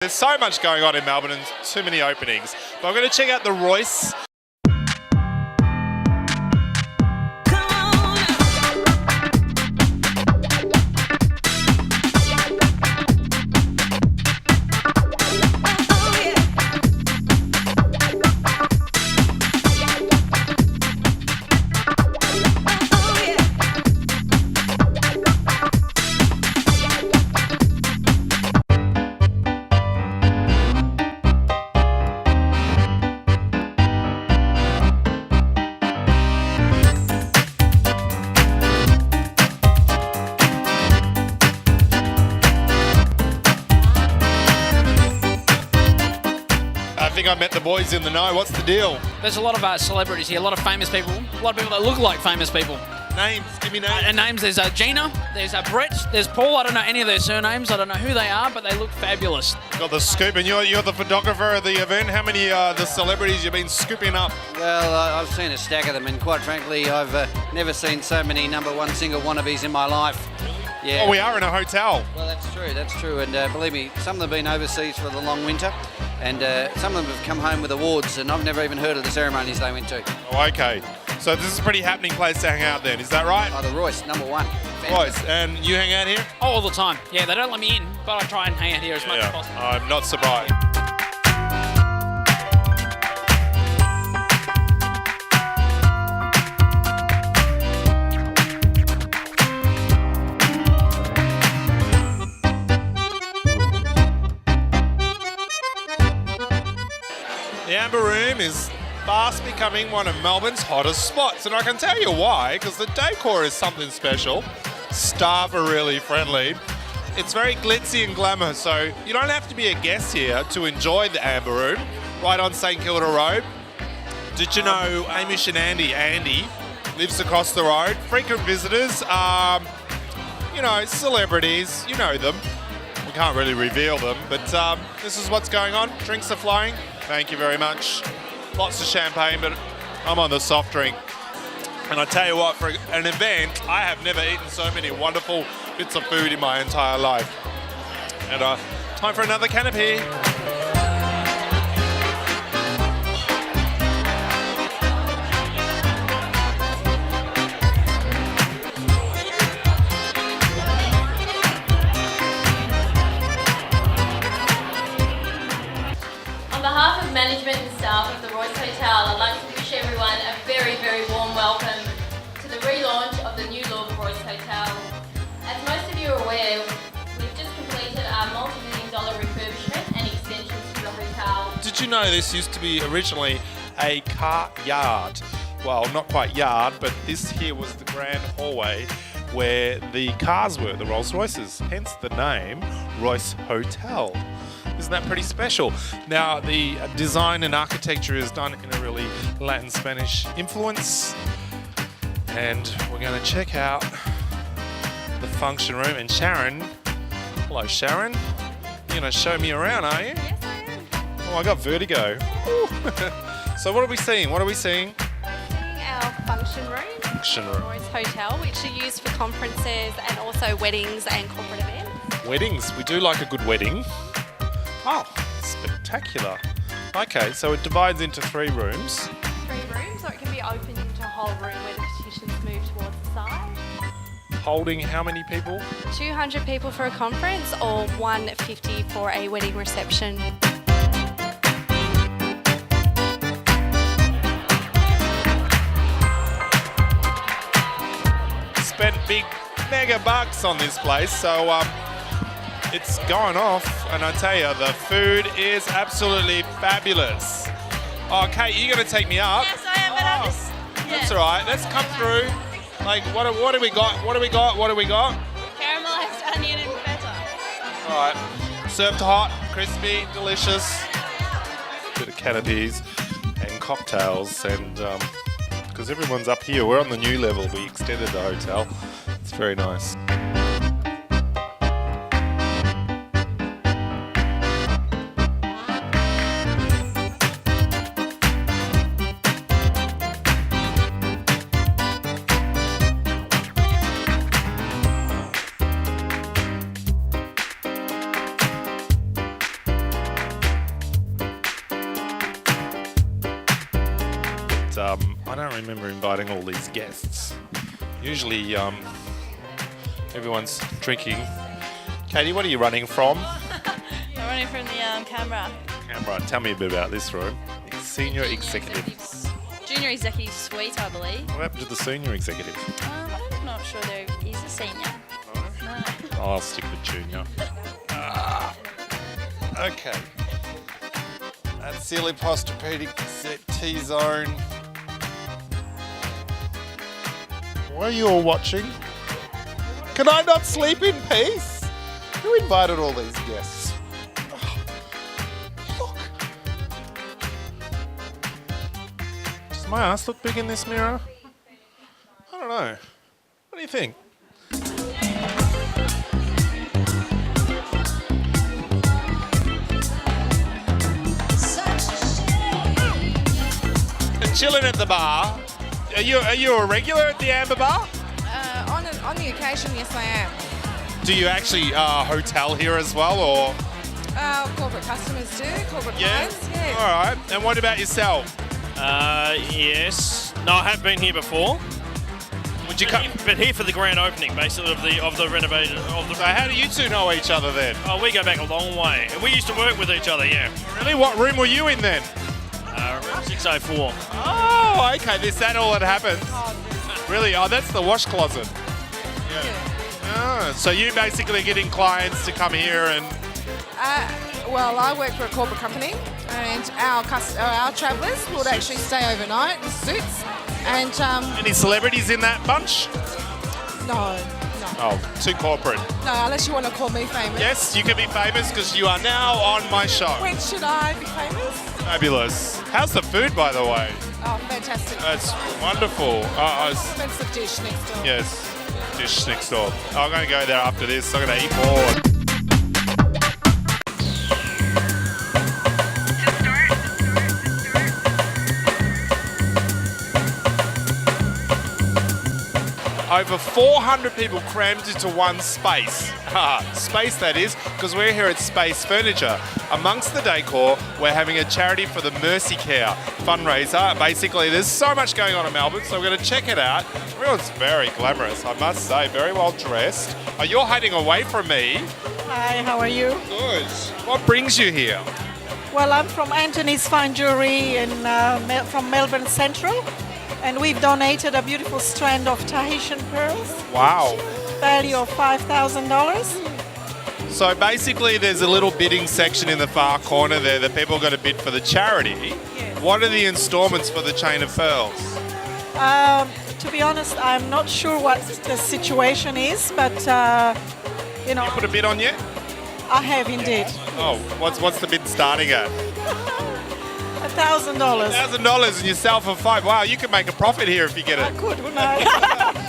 There's so much going on in Melbourne and too many openings. But I'm going to check out the Royce. I think I met the boys in the know. What's the deal? There's a lot of celebrities here, a lot of famous people, a lot of people that look like famous people. Names, give me names. Names, there's Gina, there's Brett, there's Paul. I don't know any of their surnames. I don't know who they are, but they look fabulous. Got the scoop, and you're the photographer of the event. How many the celebrities you've been scooping up? Well, I've seen a stack of them, and quite frankly, I've never seen so many number one single wannabes in my life. Yeah. Oh, we are in a hotel. Well, that's true, and believe me, some of them have been overseas for the long winter, and some of them have come home with awards, and I've never even heard of the ceremonies they went to. Oh, okay. So this is a pretty happening place to hang out then, is that right? Oh, the Royce, number one. Royce, and you hang out here? All the time. Yeah, they don't let me in, but I try and hang out here as much as possible. I'm not surprised. The Amber Room is fast becoming one of Melbourne's hottest spots, and I can tell you why, because the decor is something special. Staff are really friendly. It's very glitzy and glamour, so you don't have to be a guest here to enjoy the Amber Room, right on St Kilda Road. Did you know Amish and Andy lives across the road? Frequent visitors, you know, celebrities, you know them. We can't really reveal them, but this is what's going on. Drinks are flowing. Thank you very much. Lots of champagne, but I'm on the soft drink. And I tell you what, for an event, I have never eaten so many wonderful bits of food in my entire life. And time for another canopy. On behalf of management and staff of the Royce Hotel, I'd like to wish everyone a very, very warm welcome to the relaunch of the new look Royce Hotel. As most of you are aware, we've just completed our multi-million-dollar refurbishment and extensions to the hotel. Did you know this used to be originally a car yard? Well, not quite yard, but this here was the grand hallway where the cars were, the Rolls Royces, hence the name Royce Hotel. Isn't that pretty special? Now, the design and architecture is done in a really Latin Spanish influence. And we're going to check out the function room. And Sharon, hello Sharon, you're going to show me around, are you? Yes, I am. Oh, I got vertigo. So what are we seeing? What are we seeing? Seeing our function room. Function room. Royce Hotel, which are used for conferences and also weddings and corporate events. Weddings. We do like a good wedding. Oh, spectacular. Okay, so it divides into 3 rooms. 3 rooms, or it can be opened into a whole room where the petitions move towards the side. Holding how many people? 200 people for a conference or 150 for a wedding reception. Spent big mega bucks on this place, so it's going off, and I tell you, the food is absolutely fabulous. Oh, Kate, you're going to take me up? Yes, I am, but I'm just... That's all right. Let's come through. Like, what do we got? What do we got? What do we got? Caramelized onion and feta. All right. Served hot, crispy, delicious. Bit of canopies and cocktails, and because everyone's up here, we're on the new level. We extended the hotel. It's very nice. I don't remember inviting all these guests. Usually, everyone's drinking. Katie, what are you running from? I'm running from the Canberra. Canberra. Tell me a bit about this room. Senior executive. Junior executive suite, I believe. What happened to the senior executive? I'm not sure there is a senior. No. I'll stick with junior. Okay. That's Silly Posturpedic T-Zone. What are you all watching? Can I not sleep in peace? Who invited all these guests? Oh, look. Does my ass look big in this mirror? I don't know. What do you think? Chilling at the bar. Are you a regular at the Amber Bar? On the occasion, yes, I am. Do you actually hotel here as well, or? Corporate customers do, corporate Yeah. clients, yeah. All right. And what about yourself? Yes. No, I have been here before. Would you come? But here for the grand opening, basically, of the renovation of the. So how do you two know each other then? Oh, we go back a long way, and we used to work with each other. Yeah. Really? What room were you in then? 604. Oh, okay. Is that all that happens? Really? Oh, that's the wash closet. Yeah. Oh, so you basically getting clients to come here and. Well, I work for a corporate company, and our travellers would actually stay overnight in suits. And Any celebrities in that bunch? no, Oh, too corporate. unless you want to call me famous. Yes, you can be famous because you are now on my show. When should I be famous? Fabulous. How's the food, by the way? Oh, fantastic. That's wonderful. Expensive dish next door. Yes, dish next door. I'm going to go there after this. I'm going to eat more. Over 400 people crammed into one space. Space that is, because we're here at Space Furniture. Amongst the decor, we're having a charity for the Mercy Care fundraiser. Basically, there's so much going on in Melbourne, so we're going to check it out. Everyone's very glamorous, I must say, very well dressed. You're hiding away from me. Hi, how are you? Good. What brings you here? Well, I'm from Anthony's Fine Jewelry from Melbourne Central, and we've donated a beautiful strand of Tahitian pearls, Wow. value of $5,000. So basically, there's a little bidding section in the far corner there that people are going to bid for the charity. Yes. What are the installments for the chain of pearls? To be honest, I'm not sure what the situation is, but You put a bid on yet? I have indeed. Oh, what's the bid starting at? $1,000. $1,000 and yourself for $5,000. Wow, you could make a profit here if you get I it. could, wouldn't I?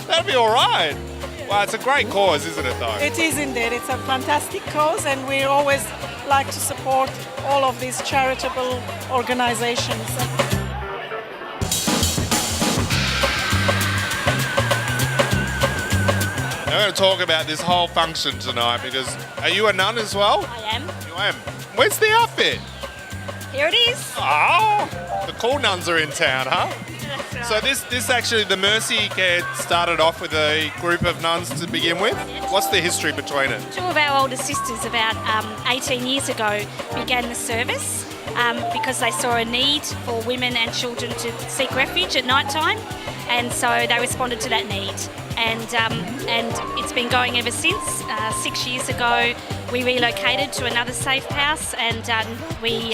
That'd be all right. Wow, it's a great cause, isn't it, though? It is indeed. It's a fantastic cause, and we always like to support all of these charitable organizations. We're going to talk about this whole function tonight because are you a nun as well? I am. You am. Where's the outfit? Here it is. Oh, the cool nuns are in town, huh? So this actually, the Mercy Care started off with a group of nuns to begin with. What's the history between it? Two of our older sisters about 18 years ago began the service because they saw a need for women and children to seek refuge at night time, and so they responded to that need. And it's been going ever since. 6 years ago, we relocated to another safe house, and we.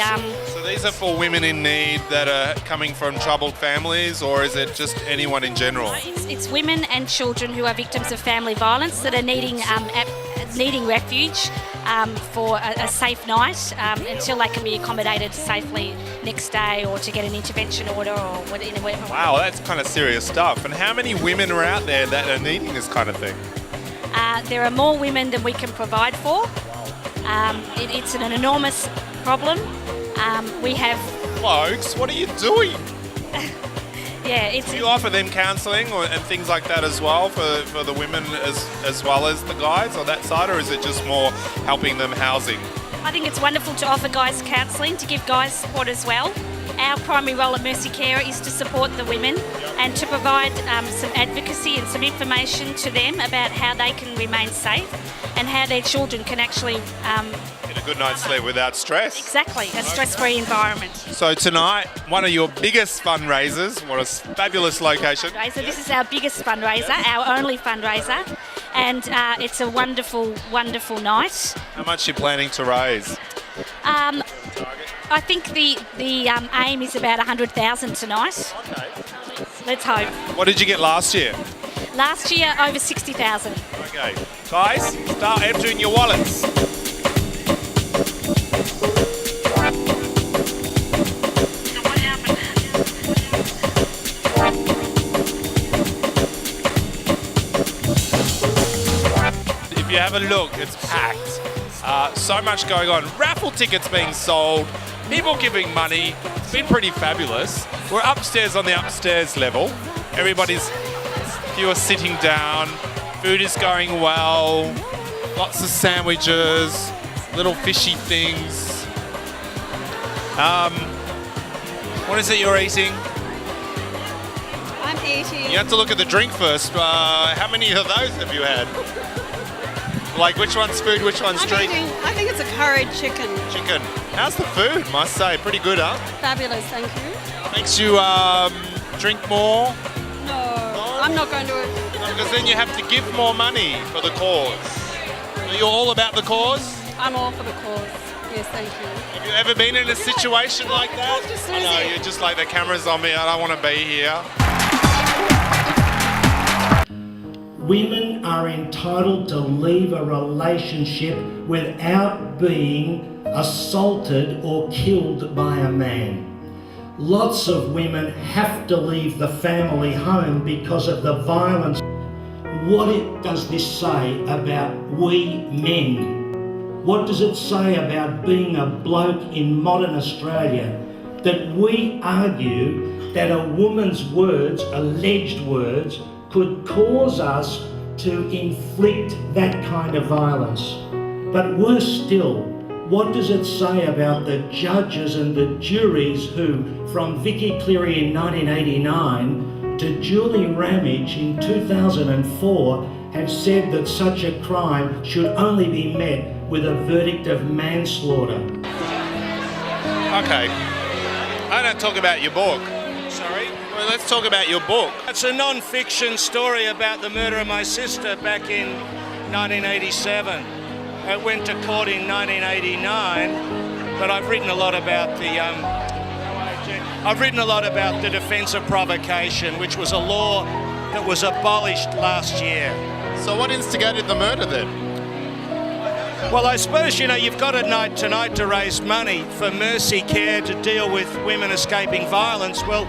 So these are for women in need that are coming from troubled families, or is it just anyone in general? It's women and children who are victims of family violence that are needing refuge for a safe night until they can be accommodated safely next day, or to get an intervention order, or whatever. Wow, that's kind of serious stuff. And how many women are out there that are needing this kind of thing? There are more women than we can provide for. It's an enormous problem. We have. Blokes, what are you doing? Yeah, it's. Do you offer them counselling and things like that as well for the women as well as the guys on that side, or is it just more helping them housing? I think it's wonderful to offer guys counselling, to give guys support as well. Our primary role at Mercy Care is to support the women and to provide some advocacy and some information to them about how they can remain safe and how their children can actually... Get a good night's sleep without stress. Exactly, a stress-free environment. So tonight, one of your biggest fundraisers, what a fabulous location. This is our biggest fundraiser, our only fundraiser, and it's a wonderful, wonderful night. How much are you planning to raise? I think the aim is about 100,000 tonight. Okay. Let's hope. What did you get last year? Last year, over 60,000. Okay. Guys, start emptying your wallets. If you have a look, it's packed. So much going on. Raffle tickets being sold, people giving money. It's been pretty fabulous. We're upstairs on the upstairs level. Few are sitting down. Food is going well. Lots of sandwiches, little fishy things. What is it you're eating? I'm eating. You have to look at the drink first. How many of those have you had? Like, which one's food, which one's drink? I think it's a curried chicken. Chicken. How's the food? Must say, pretty good, huh? Fabulous, thank you. Makes you drink more? No, I'm not going to. Because then you have to give more money for the cause. Are you all about the cause? I'm all for the cause. Yes, thank you. Have you ever been in a situation like that? Just I know, you're just like, the camera's on me, I don't want to be here. Women are entitled to leave a relationship without being assaulted or killed by a man. Lots of women have to leave the family home because of the violence. What does this say about we men? What does it say about being a bloke in modern Australia? That we argue that a woman's words, alleged words, could cause us to inflict that kind of violence. But worse still, what does it say about the judges and the juries who, from Vicky Cleary in 1989 to Julie Ramage in 2004, have said that such a crime should only be met with a verdict of manslaughter? Okay. I don't talk about your book. Sorry? Well, let's talk about your book. It's a non-fiction story about the murder of my sister back in 1987. It went to court in 1989, but I've written a lot about the defence of provocation, which was a law that was abolished last year. So what instigated the murder then? Well, I suppose, you've got a night tonight to raise money for Mercy Care to deal with women escaping violence. Well,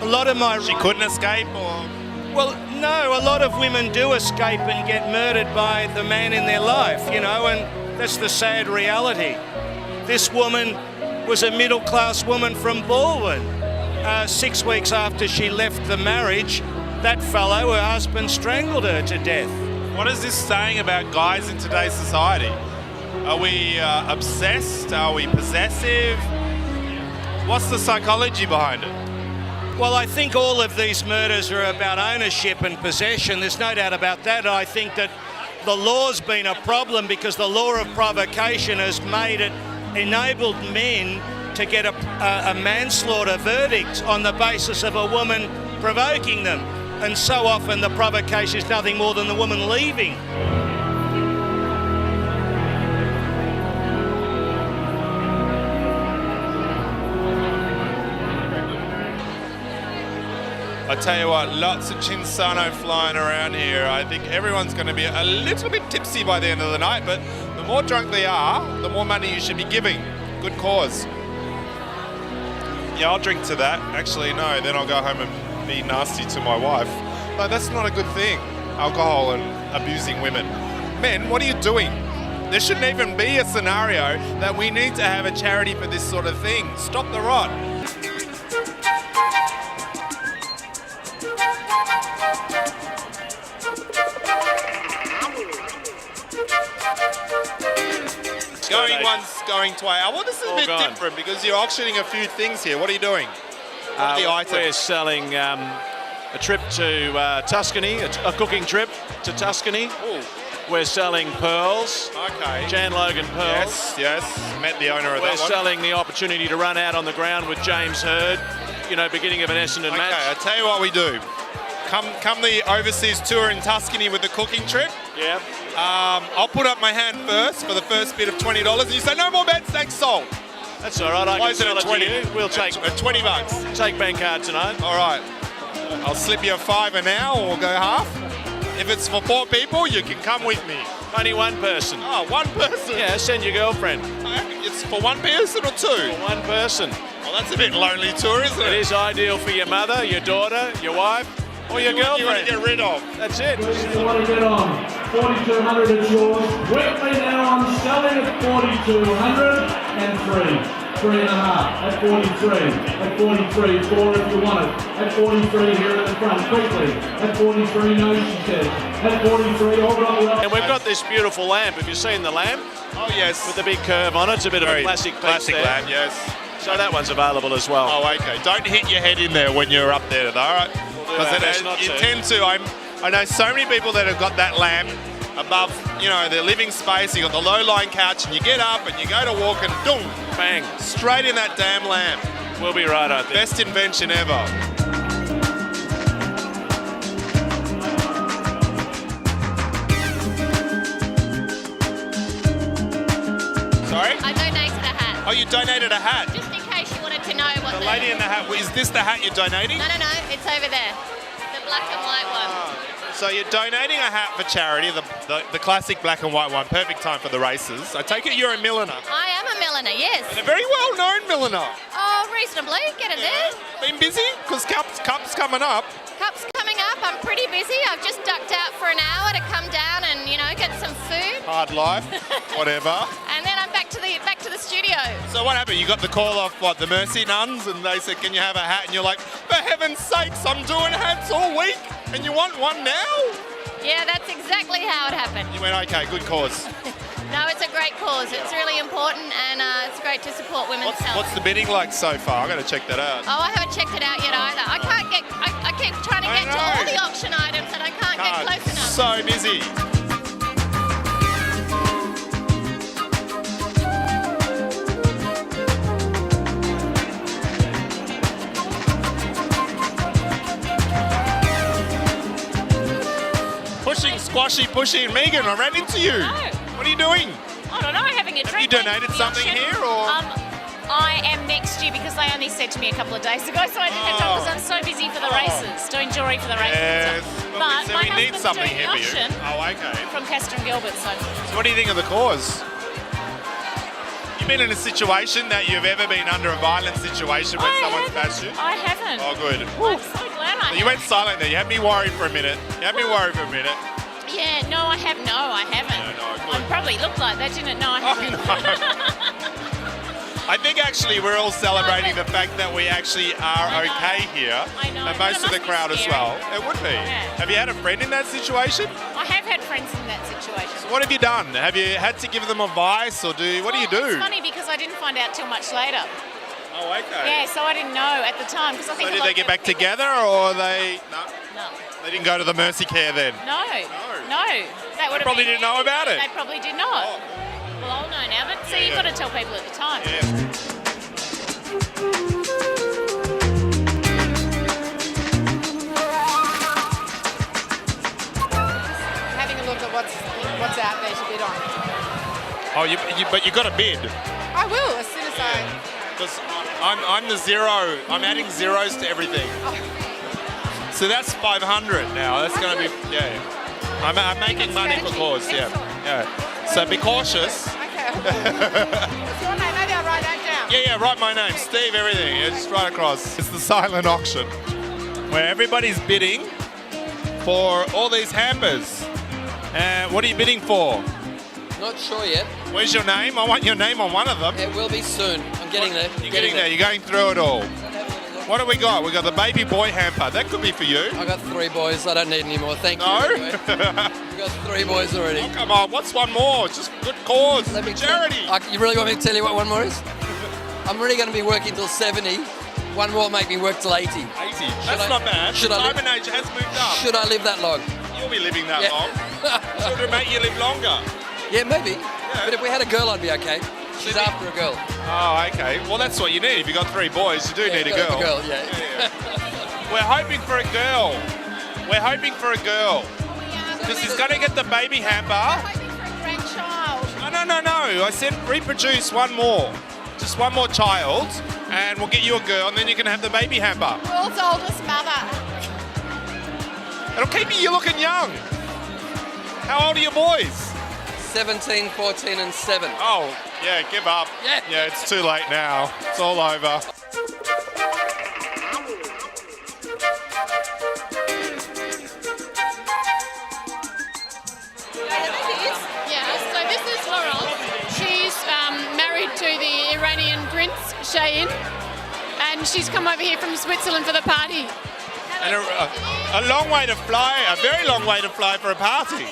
a lot of my... She couldn't escape, or...? Well, no, a lot of women do escape and get murdered by the man in their life, and that's the sad reality. This woman was a middle-class woman from Baldwin. 6 weeks after she left the marriage, that fellow, her husband, strangled her to death. What is this saying about guys in today's society? Are we obsessed? Are we possessive? What's the psychology behind it? Well, I think all of these murders are about ownership and possession. There's no doubt about that. I think that the law's been a problem because the law of provocation has enabled men to get a manslaughter verdict on the basis of a woman provoking them. And so often the provocation is nothing more than the woman leaving. I tell you what, lots of Chinsano flying around here. I think everyone's going to be a little bit tipsy by the end of the night, but the more drunk they are, the more money you should be giving. Good cause. Yeah, I'll drink to that. Actually, no, then I'll go home and be nasty to my wife. No, that's not a good thing. Alcohol and abusing women. Men, what are you doing? There shouldn't even be a scenario that we need to have a charity for this sort of thing. Stop the rot. Going donation. once, going twice. Well, this is a All bit gone. different because you're auctioning a few things here. What are you doing? What are the items? We're selling a trip to Tuscany, a cooking trip to Tuscany. Ooh. We're selling pearls. Okay. Jan Logan pearls. Yes. Met the owner of We're that one. selling the opportunity to run out on the ground with James Hurd. Beginning of an Essendon Okay, match. I tell you what we do. Come the overseas tour in Tuscany with the cooking trip. Yeah. I'll put up my hand first for the first bid of $20, and you say no more bets, thanks, sold. That's all right. I Why can is it sell at it 20? to you. We'll take at $20. Take bank card tonight. All right. I'll slip you a fiver now, or we'll go half. If it's for 4 people, you can come with me. Only one person. Oh, one person. Yeah, send your girlfriend. It's for one person or 2? For one person. Well, that's a bit lonely tour, isn't it? It is ideal for your mother, your daughter, your wife, or your girlfriend. You want to get rid of. That's it. You want to get on? 4,200 is yours. Quickly now on selling at 4,200 and 3. 3.5 at 43. At 43, 4 if you want it. At 43 here at the front, quickly. At 43, no, she says. At 43, all right, well. And we've got this beautiful lamp. Have you seen the lamp? Oh, yes. With the big curve on it. It's a bit of a classic piece Classic there. lamp, yes. So that one's available as well. Oh, okay. Don't hit your head in there when you're up there, though, all right? We'll do our best not you to. tend to. I know so many people that have got that lamp above, their living space. You got the low-lying couch, and you get up and you go to walk, and boom, bang, straight in that damn lamp. We'll be right, I think. Best invention ever. Sorry? I donated a hat. Oh, you donated a hat. Just in case you wanted to know what The lady in the hat. Is this the hat you're donating? No, it's over there. The black and white one. So you're donating a hat for charity, the classic black and white one. Perfect time for the races. I take it you're a milliner. I am a milliner, yes. And a very well-known milliner. Oh, reasonably. Get it there. Been busy? Because Cup's coming up. Cup's coming up. I'm pretty busy. I've just ducked out for an hour to come down and, get some food. Hard life, whatever. And then I'm back to the studio. So what happened? You got the call off, the Mercy nuns, and they said, can you have a hat? And you're like, for heaven's sakes, I'm doing hats all week, and you want one now? Yeah, that's exactly how it happened. You went, okay, good cause. No, it's a great cause. It's really important, and it's great to support women's health. What's the bidding like so far? I'm going to check that out. Oh, I haven't checked it out yet either. I keep trying to get to all the auction items, and I can't get close enough. So busy. Pushing, squashy, pushy, and Megan, I ran into you. No. What are you doing? I don't know, having a drink. Have you donated something here, or? I am next year because they only said to me a couple of days ago, so I didn't have time because I'm so busy for the races, doing jewellery for the races. Yes, But so my we need husband's something doing here the for you. auction Oh, okay. from Castor and Gilbert, so. So what do you think of the cause? You been in a situation that you've ever been under a violent situation when someone's bashed you? I haven't. Oh, good. I'm so glad I You went silent there. You had me worried for a minute. Yeah, no, I haven't. I probably looked like that, didn't it? No, I haven't. I think actually we're all celebrating the fact that we actually are okay here. I know. And most of the crowd as well. It would be. Yeah. Have you had a friend in that situation? I have had friends in that situation. So what have you done? Have you had to give them advice, or what do you do? It's funny because I didn't find out till much later. Oh, okay. Yeah, so I didn't know at the time because I think. So did they get back together, or they? No. They didn't go to the Mercy Care then. No. That would have probably didn't know about it. They probably did not. Well, I'll know now, but see, you've got to tell people at the time. Having a look at what's out there to bid on. Oh, but you got a bid. I will as soon as Because I'm the zero. I'm adding zeros to everything. So that's 500 now. That's going to be I'm making money for cause. Yeah. So be cautious. Okay. What's your name? Maybe I'll write that down. Yeah. Write my name, Steve. Everything. Yeah, just right across. It's the silent auction where everybody's bidding for all these hampers. What are you bidding for? Not sure yet. Where's your name? I want your name on one of them. It will be soon. I'm getting there. You're getting there. You're going through it all. What do we got? We got the baby boy hamper. That could be for you. I got 3 boys. I don't need any more. Thank you. No? Anyway. We got got 3 boys already. Oh, come on, what's one more? Just good cause, charity. You really want me to tell you what one more is? I'm really going to be working till 70. One more will make me work till 80. 80? That's not bad. Should The I time and age has moved up. Should I live that long? You'll be living that long. Should it make you live longer? Yeah, maybe. But if we had a girl, I'd be okay. She's after a girl. Oh, okay. Well, that's what you need. If you've got 3 boys, you do need a girl. We're hoping for a girl. We're hoping for a girl. Because he's going to get the baby hamper. Grandchild. No. I said reproduce one more. Just one more child, and we'll get you a girl, and then you can have the baby hamper. World's oldest mother. It'll keep you looking young. How old are your boys? 17, 14 and 7. Oh, yeah, give up. Yeah, it's too late now. It's all over. So this is Laurel. She's married to the Iranian Prince, Shahin, and she's come over here from Switzerland for the party. And a long way to fly, a very long way to fly for a party.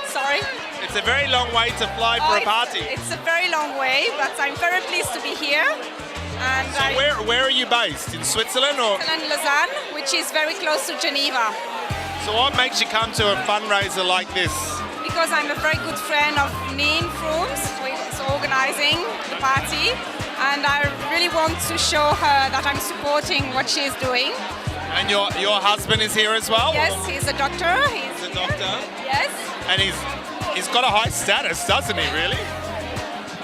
Sorry? It's a very long way to fly for a party. It's a very long way, but I'm very pleased to be here. And So where are you based? In Switzerland or? in Lausanne, which is very close to Geneva. So what makes you come to a fundraiser like this? Because I'm a very good friend of Neen Frooms, who is organizing the party, and I really want to show her that I'm supporting what she's doing. And your husband is here as well? Yes, he's a doctor. He's a doctor? Yes. And he's got a high status, doesn't he, really?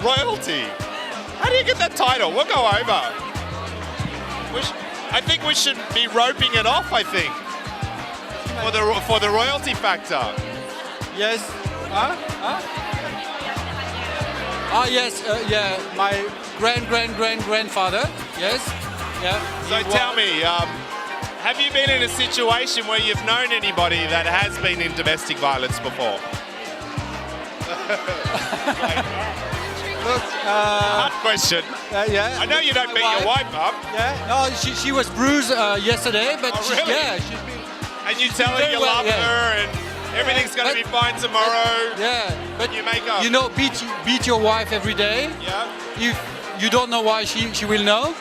Royalty. How do you get that title? We'll go over. I think we should be roping it off, I think. For the royalty factor. Yes. Yes. My grandfather. Yes. Yeah. So tell me, have you been in a situation where you've known anybody that has been in domestic violence before? Look, hard question. Yeah. I know you don't beat your wife up. Yeah. No, she was bruised yesterday, but really? she's been. And you tell her you love her and everything's going to be fine tomorrow. But you make up. You know, beat your wife every day. Yeah. You don't know why she will know.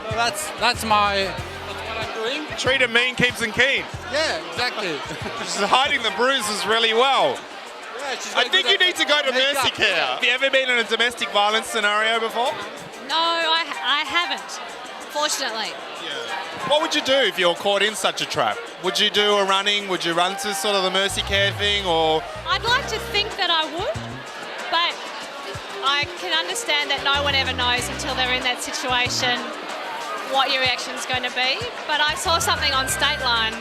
So that's what I'm doing. Treat 'em mean, keeps 'em keen. Yeah, exactly. She's hiding the bruises really well. Yeah, I think you need to go to Mercy Care. Have you ever been in a domestic violence scenario before? No, I haven't, fortunately. What would you do if you're caught in such a trap? Would you do a running? Would you run to sort of the Mercy Care thing, or? I'd like to think that I would, but I can understand that no one ever knows until they're in that situation what your reaction's going to be. But I saw something on State Line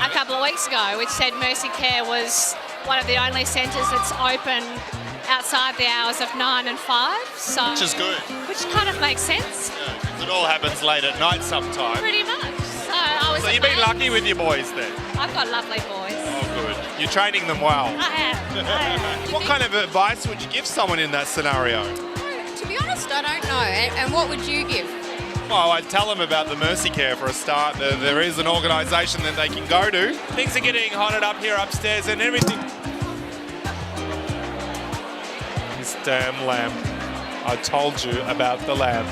a couple of weeks ago which said Mercy Care was one of the only centres that's open outside the hours of 9 and 5. So, Which is good. Which kind of makes sense. It all happens late at night sometime. Pretty much. So you've been lucky with your boys then? I've got lovely boys. Oh, good. You're training them well. I have. What kind of advice would you give someone in that scenario? To be honest, I don't know. And what would you give? Well, I'd tell them about the Mercy Care for a start. There is an organisation that they can go to. Things are getting hotted up here upstairs and everything. This damn lamp. I told you about the lamp.